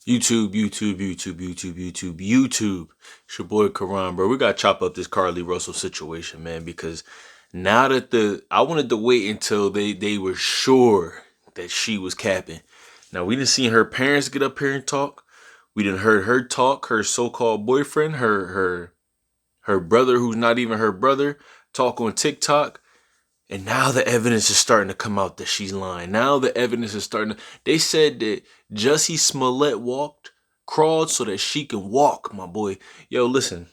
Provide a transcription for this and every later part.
YouTube. It's your boy Karan, bro. We gotta chop up this Carlee Russell situation, man, because now that I wanted to wait until they were sure that she was capping. Now we didn't see her parents get up here and talk. We didn't heard her talk, her so-called boyfriend, her brother who's not even her brother, talk on TikTok. And now the evidence is starting to come out that she's lying. Now the evidence is starting to... They said that Jussie Smollett crawled so that she can walk, my boy. Yo, listen.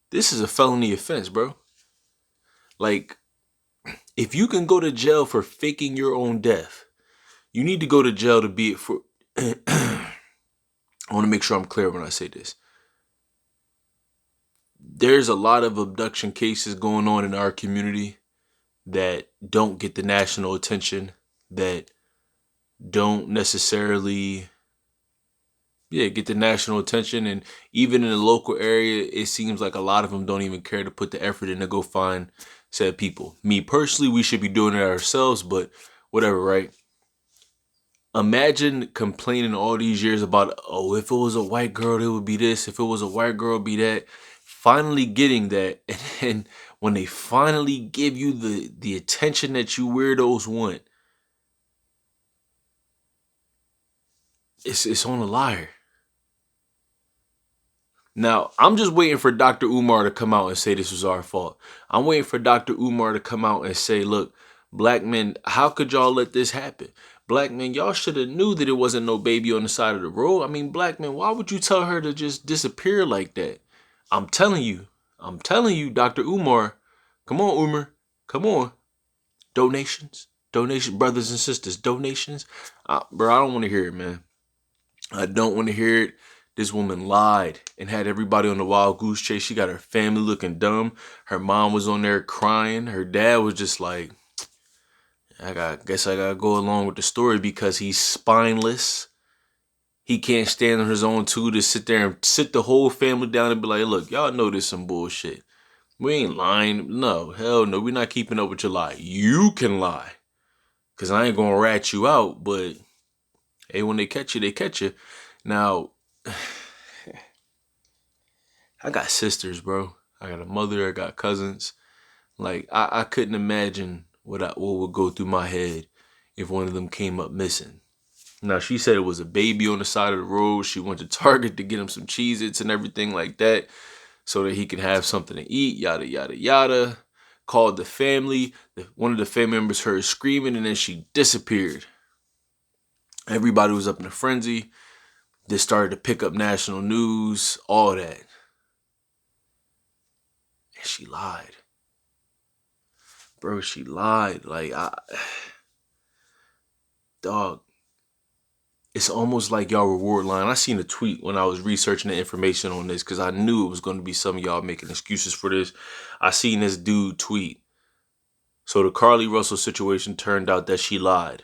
This is a felony offense, bro. Like, if you can go to jail for faking your own death, you need to go to jail to be it for... I want to make sure I'm clear when I say this. There's a lot of abduction cases going on in our community that don't get the national attention, that don't necessarily get the national attention. And even in the local area, it seems like a lot of them don't even care to put the effort in to go find said people. Me personally, we should be doing it ourselves, but whatever, right? Imagine complaining all these years about, oh, if it was a white girl, it would be this. If it was a white girl, it'd be that. Finally getting that, and then when they finally give you the attention that you weirdos want, it's on a liar. Now, I'm just waiting for Dr. Umar to come out and say this was our fault. I'm waiting for Dr. Umar to come out and say, look, black men, how could y'all let this happen? Black men, y'all should have knew that it wasn't no baby on the side of the road. I mean, black men, why would you tell her to just disappear like that? I'm telling you, Dr. Umar. Come on, Umar. Come on. Donations, brothers and sisters, donations. Bro, I don't want to hear it, man. I don't want to hear it. This woman lied and had everybody on the wild goose chase. She got her family looking dumb. Her mom was on there crying. Her dad was just like, guess I gotta go along with the story because he's spineless. He can't stand on his own too to sit there and sit the whole family down and be like, look, y'all know this some bullshit. We ain't lying. No, hell no. We're not keeping up with your lie. You can lie. Because I ain't going to rat you out. But, hey, when they catch you, they catch you. Now, I got sisters, bro. I got a mother. I got cousins. Like, I couldn't imagine what would go through my head if one of them came up missing. Now, she said it was a baby on the side of the road. She went to Target to get him some Cheez-Its and everything like that so that he could have something to eat, yada, yada, yada. Called the family. One of the family members heard screaming, and then she disappeared. Everybody was up in a frenzy. They started to pick up national news, all that. And she lied. Bro, she lied. Like, dog. It's almost like y'all reward line. I seen a tweet when I was researching the information on this because I knew it was going to be some of y'all making excuses for this. I seen this dude tweet. So the Carlee Russell situation turned out that she lied.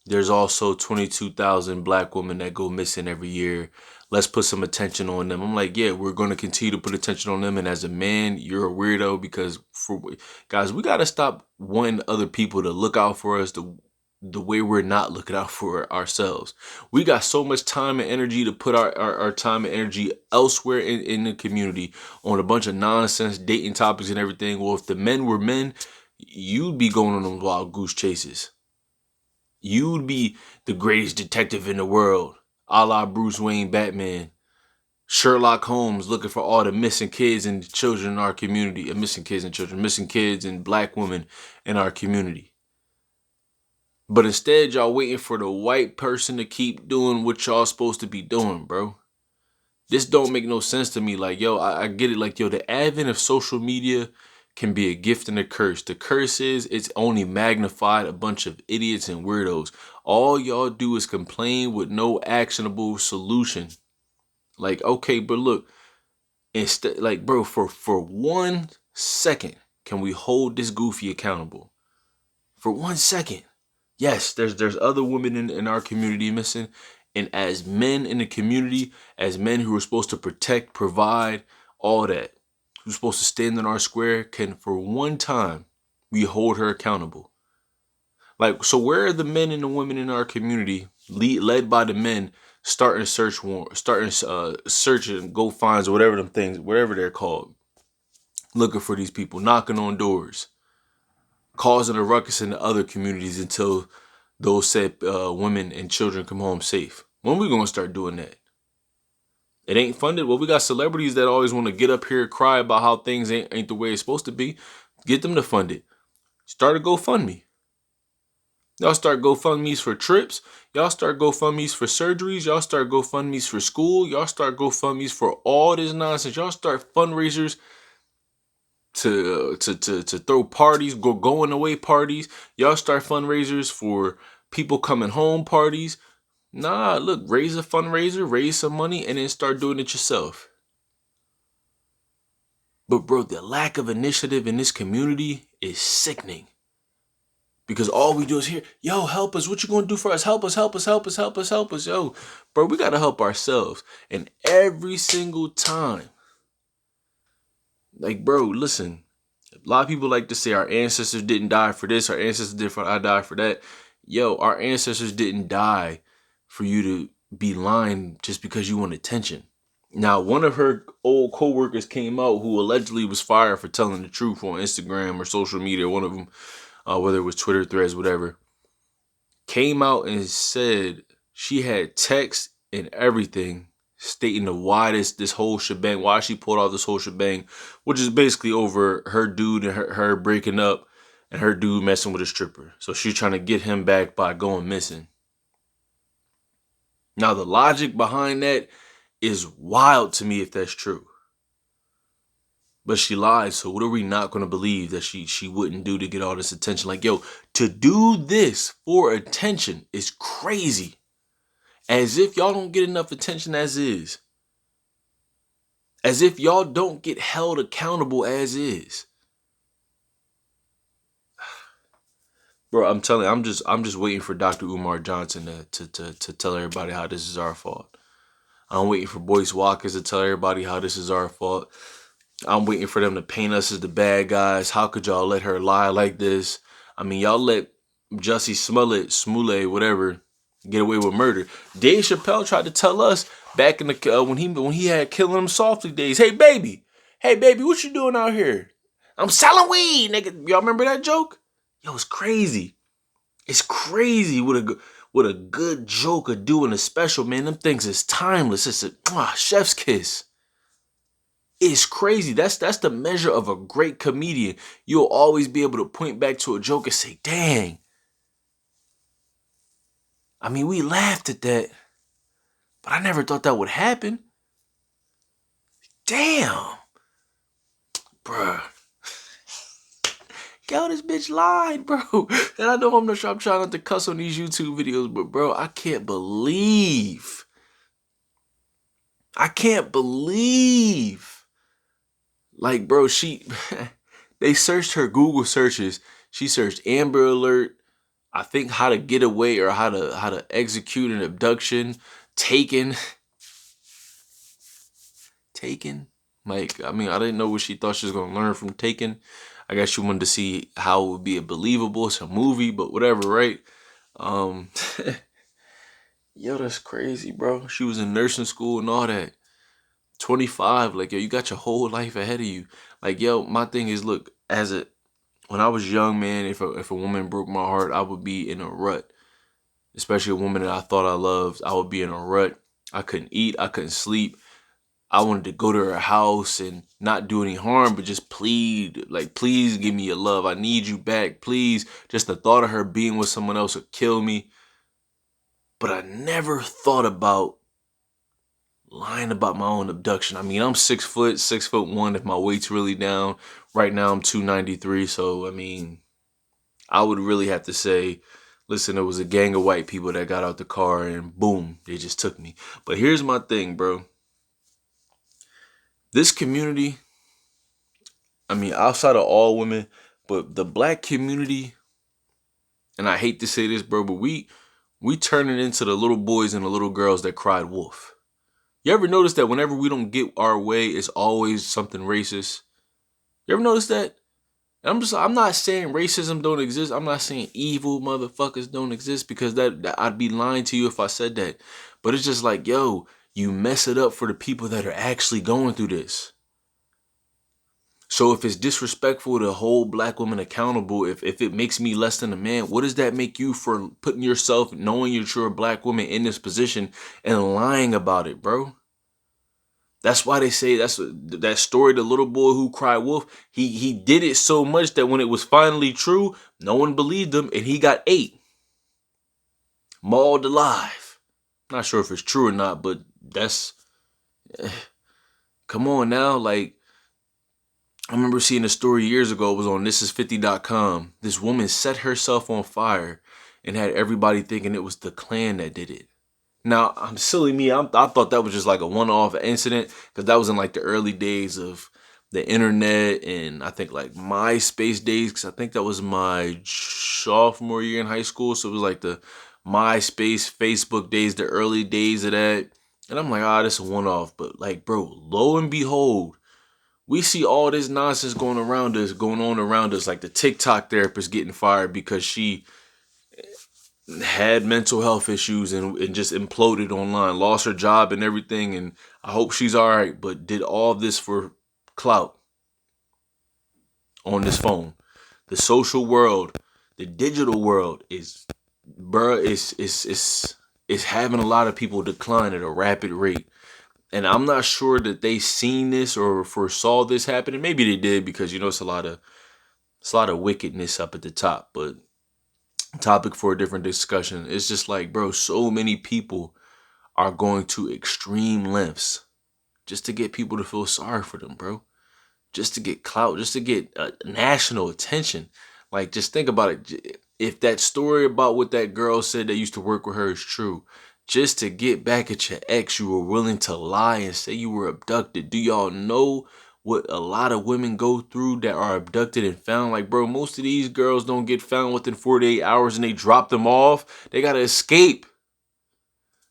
There's also 22,000 black women that go missing every year. Let's put some attention on them. I'm like, yeah, we're going to continue to put attention on them. And as a man, you're a weirdo because, guys, we got to stop wanting other people to look out for us the way we're not looking out for ourselves. We got so much time and energy to put our time and energy elsewhere in the community on a bunch of nonsense, dating topics and everything. Well, if the men were men, you'd be going on those wild goose chases. You'd be the greatest detective in the world, a la Bruce Wayne Batman. Sherlock Holmes looking for all the missing kids and children in our community. Missing kids and black women in our community. But instead, y'all waiting for the white person to keep doing what y'all supposed to be doing, bro. This don't make no sense to me. Like, yo, I get it. Like, yo, the advent of social media can be a gift and a curse. The curse is it's only magnified a bunch of idiots and weirdos. All y'all do is complain with no actionable solution. Like, okay, but look, instead, like, bro, for 1 second, can we hold this goofy accountable? For 1 second. Yes, there's other women in our community missing. And as men in the community, as men who are supposed to protect, provide, all that, who's supposed to stand in our square, can for one time we hold her accountable. Like, so where are the men and the women in our community, led by the men, starting search warrant, starting searching, go finds, whatever them things, whatever they're called, looking for these people, knocking on doors, causing a ruckus in the other communities until those said women and children come home safe? When we gonna start doing that? It ain't funded. Well, we got celebrities that always want to get up here and cry about how things ain't the way it's supposed to be. Get them to fund it. Start a GoFundMe. Y'all start GoFundMes for trips. Y'all start GoFundMes for surgeries. Y'all start GoFundMes for school. Y'all start GoFundMes for all this nonsense. Y'all start fundraisers to throw parties, going away parties. Y'all start fundraisers for people coming home parties. Nah, look, raise a fundraiser, raise some money, and then start doing it yourself. But bro, the lack of initiative in this community is sickening. Because all we do is hear, yo, help us. What you gonna do for us? Help us, help us, help us, help us, help us. Yo, bro, we gotta help ourselves. And every single time, like, bro, listen, a lot of people like to say our ancestors didn't die for this, our ancestors died for that. Yo, our ancestors didn't die for you to be lying just because you want attention. Now, one of her old co-workers came out who allegedly was fired for telling the truth on Instagram or social media, one of them, whether it was Twitter, Threads, whatever, came out and said she had text and everything stating the why this whole shebang, why she pulled off this whole shebang, which is basically over her dude and her breaking up and her dude messing with a stripper. So she's trying to get him back by going missing. Now, the logic behind that is wild to me if that's true. But she lied, so what are we not going to believe that she wouldn't do to get all this attention? Like, yo, to do this for attention is crazy. As if y'all don't get enough attention as is. As if y'all don't get held accountable as is. Bro, I'm telling you, I'm just waiting for Dr. Umar Johnson to tell everybody how this is our fault. I'm waiting for Boyce Watkins to tell everybody how this is our fault. I'm waiting for them to paint us as the bad guys. How could y'all let her lie like this? I mean, y'all let Jussie Smollett, whatever, get away with murder. Dave Chappelle tried to tell us back in the when he had Killing Them Softly days. Hey baby, what you doing out here? I'm selling weed, nigga. Y'all remember that joke? Yo, it's crazy. It's crazy what a good joke could do in a special, man. Them things is timeless. It's a chef's kiss. It's crazy. That's the measure of a great comedian. You'll always be able to point back to a joke and say, dang. I mean, we laughed at that, but I never thought that would happen. Damn. Bruh. Yo, this bitch lied, bro. And I know I'm trying not to cuss on these YouTube videos, but bro, I can't believe. Like, bro, they searched her Google searches. She searched Amber Alert, I think how to get away or how to execute an abduction, Taken. Like, I mean, I didn't know what she thought she was gonna learn from Taken. I guess she wanted to see how it would be believable. It's a movie, but whatever, right? Yo, that's crazy, bro. She was in nursing school and all that. 25, like, yo, you got your whole life ahead of you. Like, yo, my thing is, look, when I was young, man, if a woman broke my heart, I would be in a rut. Especially a woman that I thought I loved, I would be in a rut. I couldn't eat, I couldn't sleep. I wanted to go to her house and not do any harm, but just plead, like, please give me your love. I need you back, please. Just the thought of her being with someone else would kill me. But I never thought about lying about my own abduction. I mean, I'm 6 foot, 6'1" if my weight's really down. Right now I'm 293, so I mean, I would really have to say, listen, it was a gang of white people that got out the car and boom, they just took me. But here's my thing, bro. This community, I mean, outside of all women, but the black community, and I hate to say this, bro, but we turn it into the little boys and the little girls that cried wolf. You ever notice that whenever we don't get our way, it's always something racist? You ever notice that? I'm not saying racism don't exist. I'm not saying evil motherfuckers don't exist, because that I'd be lying to you if I said that. But it's just like, yo, you mess it up for the people that are actually going through this. So if it's disrespectful to hold black women accountable, if it makes me less than a man, what does that make you for putting yourself, knowing that you're a black woman in this position and lying about it, bro? That's why they say that story, the little boy who cried wolf, he did it so much that when it was finally true, no one believed him and he got ate, mauled alive. Not sure if it's true or not, but that's, come on now. Like, I remember seeing a story years ago. It was on thisis50.com. This woman set herself on fire and had everybody thinking it was the Klan that did it. Now, I'm silly me. I thought that was just like a one-off incident, because that was in like the early days of the internet, and I think like MySpace days, because I think that was my sophomore year in high school. So it was like the MySpace, Facebook days, the early days of that. And I'm like, this is a one-off. But like, bro, lo and behold, we see all this nonsense going on around us, like the TikTok therapist getting fired because she had mental health issues and just imploded online, lost her job and everything. And I hope she's all right, but did all this for clout on this phone. The social world, the digital world is, bruh, is having a lot of people decline at a rapid rate. And I'm not sure that they seen this or foresaw this happening. Maybe they did, because it's a lot of wickedness up at the top. But topic for a different discussion. It's just like, bro, so many people are going to extreme lengths just to get people to feel sorry for them, bro. Just to get clout, just to get national attention. Like, just think about it. If that story about what that girl said that used to work with her is true, just to get back at your ex, you were willing to lie and say you were abducted. Do y'all know what a lot of women go through that are abducted and found? Like, bro, most of these girls don't get found within 48 hours and they drop them off. They gotta escape.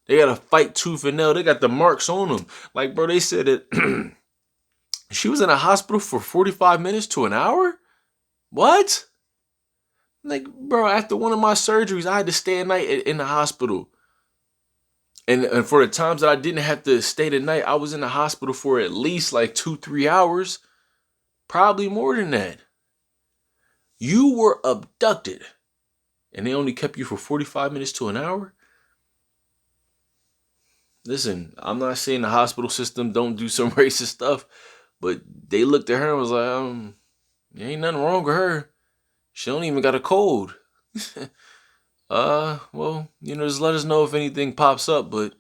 They gotta fight tooth and nail. They got the marks on them. Like, bro, they said that she was in a hospital for 45 minutes to an hour? What? Like, bro, after one of my surgeries, I had to stay a night in the hospital. And for the times that I didn't have to stay the night, I was in the hospital for at least like 2-3 hours. Probably more than that. You were abducted and they only kept you for 45 minutes to an hour? Listen, I'm not saying the hospital system don't do some racist stuff, but they looked at her and was like, there ain't nothing wrong with her. She don't even got a cold. Well, just let us know if anything pops up. But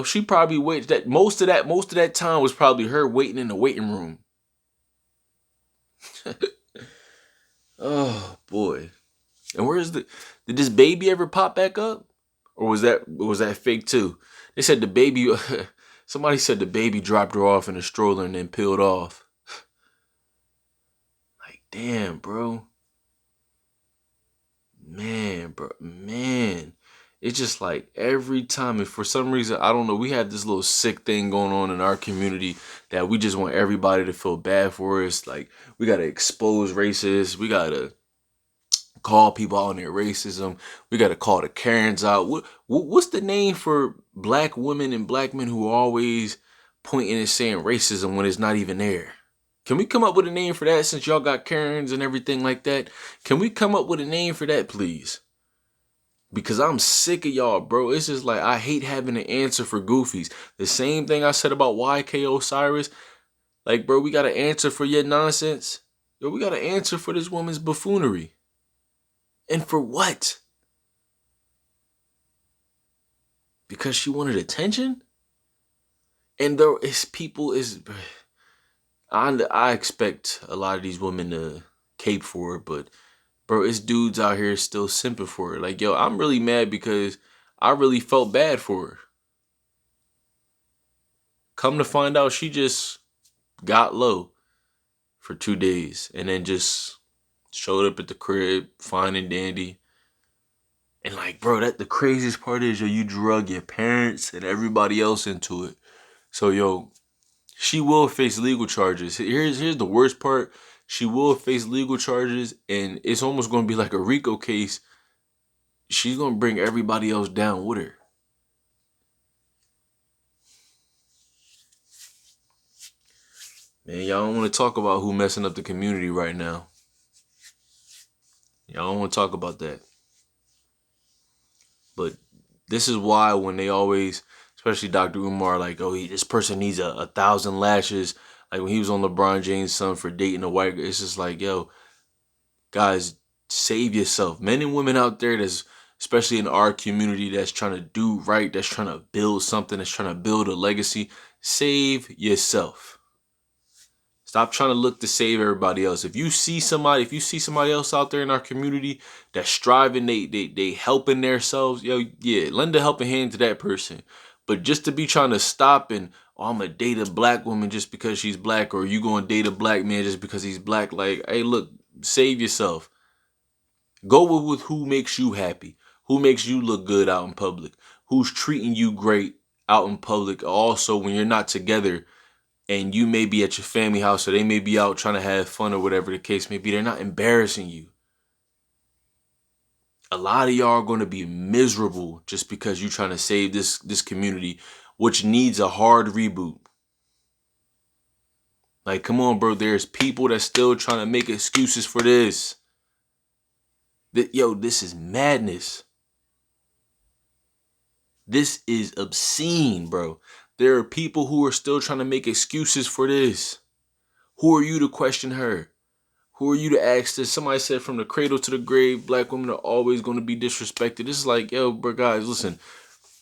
she probably waits. That most of that time was probably her waiting in the waiting room. Oh boy. And did this baby ever pop back up, or was that fake too? They said the baby. Somebody said the baby dropped her off in a stroller and then peeled off. Like, damn, bro. Man, bro, man. It's just like every time, and for some reason, I don't know, we have this little sick thing going on in our community that we just want everybody to feel bad for us. Like, we got to expose racists. We got to call people out on their racism. We got to call the Karens out. What's the name for black women and black men who are always pointing and saying racism when it's not even there? Can we come up with a name for that, since y'all got Karens and everything like that? Can we come up with a name for that, please? Because I'm sick of y'all, bro. It's just like, I hate having an answer for goofies. The same thing I said about YK Osiris. Like, bro, we got an answer for your nonsense. Yo, we got an answer for this woman's buffoonery. And for what? Because she wanted attention? And there is people I expect a lot of these women to cape for her, but bro, it's dudes out here still simping for her. Like, yo, I'm really mad because I really felt bad for her. Come to find out, she just got low for 2 days and then just showed up at the crib, fine and dandy. And like, bro, the craziest part is, yo, you drug your parents and everybody else into it. So, yo, she will face legal charges. Here's the worst part. She will face legal charges, and it's almost going to be like a RICO case. She's going to bring everybody else down with her. Man, y'all don't want to talk about who messing up the community right now. Y'all don't want to talk about that. But this is why when they always, especially Dr. Umar, like, oh, this person needs 1,000 lashes. Like when he was on LeBron James' son for dating a white girl, it's just like, yo, guys, save yourself. Men and women out there that's, especially in our community, that's trying to do right, that's trying to build something, that's trying to build a legacy, save yourself. Stop trying to look to save everybody else. If you see somebody else out there in our community that's striving, they helping themselves, yo, yeah, lend a helping hand to that person. But just to be trying to stop and, oh, I'm gonna date a black woman just because she's black, or you gonna date a black man just because he's black, like, hey, look, save yourself. Go with who makes you happy, who makes you look good out in public, who's treating you great out in public. Also, when you're not together, and you may be at your family house, or they may be out trying to have fun, or whatever the case may be, they're not embarrassing you. A lot of y'all are going to be miserable just because you're trying to save this community, which needs a hard reboot. Like, come on, bro. There's people that's still trying to make excuses for this. Yo, this is madness. This is obscene, bro. There are people who are still trying to make excuses for this. Who are you to question her? Who are you to ask this? Somebody said from the cradle to the grave, black women are always going to be disrespected. This is like, yo, bro, guys, listen.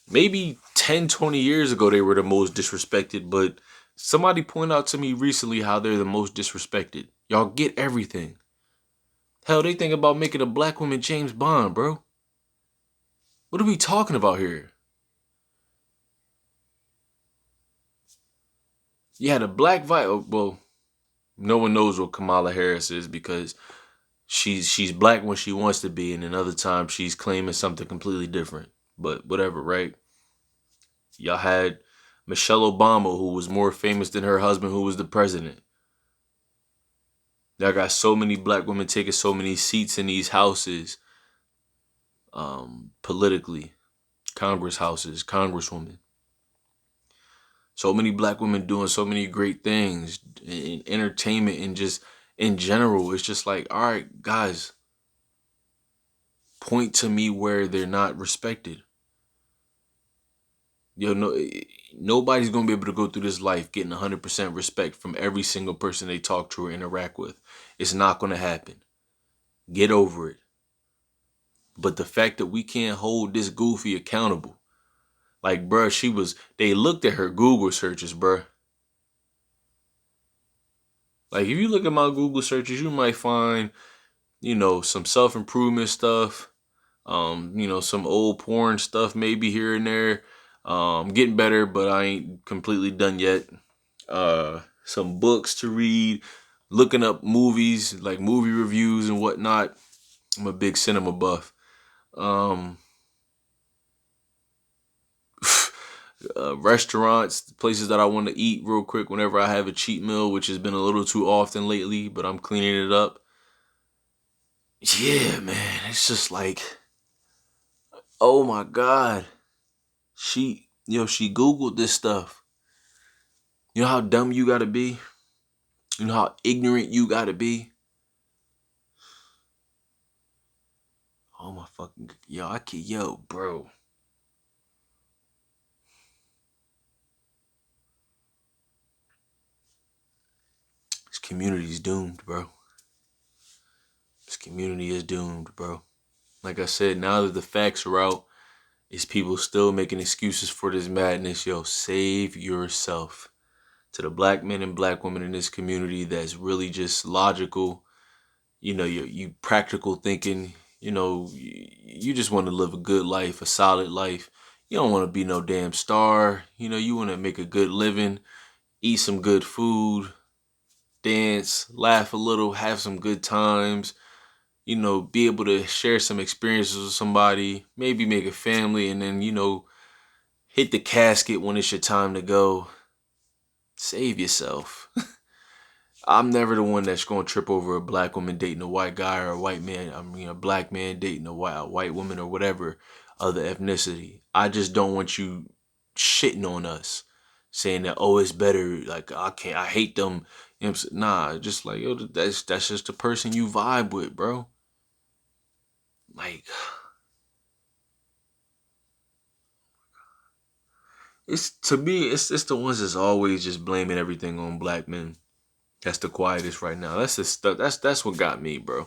Maybe 10, 20 years ago, they were the most disrespected, but somebody pointed out to me recently how they're the most disrespected. Y'all get everything. Hell, they think about making a black woman James Bond, bro. What are we talking about here? You had a black well, no one knows what Kamala Harris is because she's black when she wants to be, and then other times she's claiming something completely different. But whatever, right? Y'all had Michelle Obama, who was more famous than her husband, who was the president. Y'all got so many black women taking so many seats in these houses, politically, Congress houses, congresswomen. So many black women doing so many great things in entertainment and just in general. It's just like, all right, guys, point to me where they're not respected. Yo, nobody's going to be able to go through this life getting 100% respect from every single person they talk to or interact with. It's not going to happen. Get over it. But the fact that we can't hold this goofy accountable. Like, bruh, they looked at her Google searches, bruh. Like, if you look at my Google searches, you might find, some self-improvement stuff, some old porn stuff maybe here and there. Getting better, but I ain't completely done yet. Some books to read, looking up movies, like movie reviews and whatnot. I'm a big cinema buff. Restaurants, places that I want to eat real quick whenever I have a cheat meal, which has been a little too often lately, but I'm cleaning it up. Yeah, man, it's just like, oh my God. She Googled this stuff. You know how dumb you gotta be? You know how ignorant you gotta be? Oh my fucking, bro. This community is doomed, bro. This community is doomed, bro. Like I said, now that the facts are out, is people still making excuses for this madness. Yo, save yourself. To the black men and black women in this community that's really just logical, you practical thinking, you just want to live a good life, a solid life. You don't want to be no damn star. You want to make a good living, eat some good food, dance, laugh a little, have some good times, be able to share some experiences with somebody, maybe make a family, and then, hit the casket when it's your time to go. Save yourself. I'm never the one that's gonna trip over a black woman dating a white guy or a white man. I mean, a black man dating a white woman or whatever other ethnicity. I just don't want you shitting on us, saying that oh it's better. Like I can't, I hate them. You know what I'm saying? Nah, just like yo, that's just the person you vibe with, bro. Like it's to me, it's the ones that's always just blaming everything on black men. That's the quietest right now. That's the stuff. That's what got me, bro.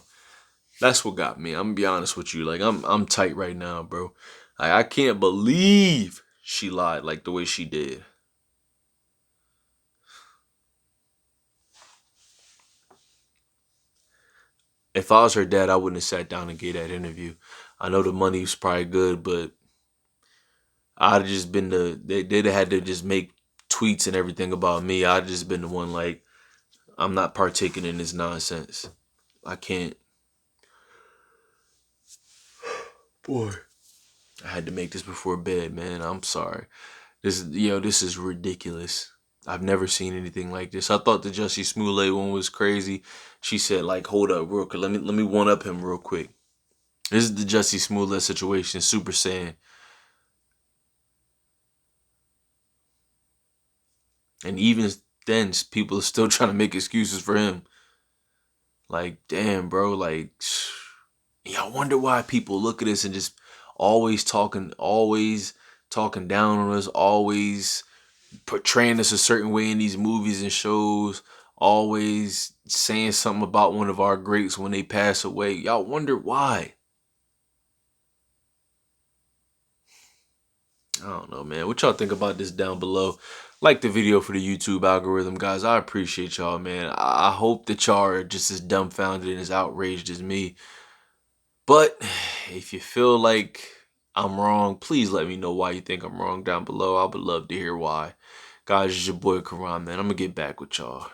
That's what got me. I'm gonna be honest with you. Like I'm tight right now, bro. Like, I can't believe she lied like the way she did. If I was her dad, I wouldn't have sat down and gave that interview. I know the money was probably good, but I'd have just been they'd have had to just make tweets and everything about me. I'd have just been the one like I'm not partaking in this nonsense. I can't. Boy, I had to make this before bed, man. I'm sorry. This is ridiculous. I've never seen anything like this. I thought the Jussie Smollett one was crazy. She said, like, hold up real quick. Let me one up him real quick. This is the Jussie Smollett situation, Super Saiyan. And even then, people are still trying to make excuses for him. Like, damn, bro. Like, yeah, I wonder why people look at us and just always talking down on us, always portraying us a certain way in these movies and shows, always saying something about one of our greats when they pass away. Y'all wonder why. I don't know, man. What y'all think about this down below? Like the video for the YouTube algorithm, guys. I appreciate y'all, man. I hope that y'all are just as dumbfounded and as outraged as me. But if you feel like I'm wrong, please let me know why you think I'm wrong down below. I would love to hear why. Guys, it's your boy Karan, man. I'm going to get back with y'all.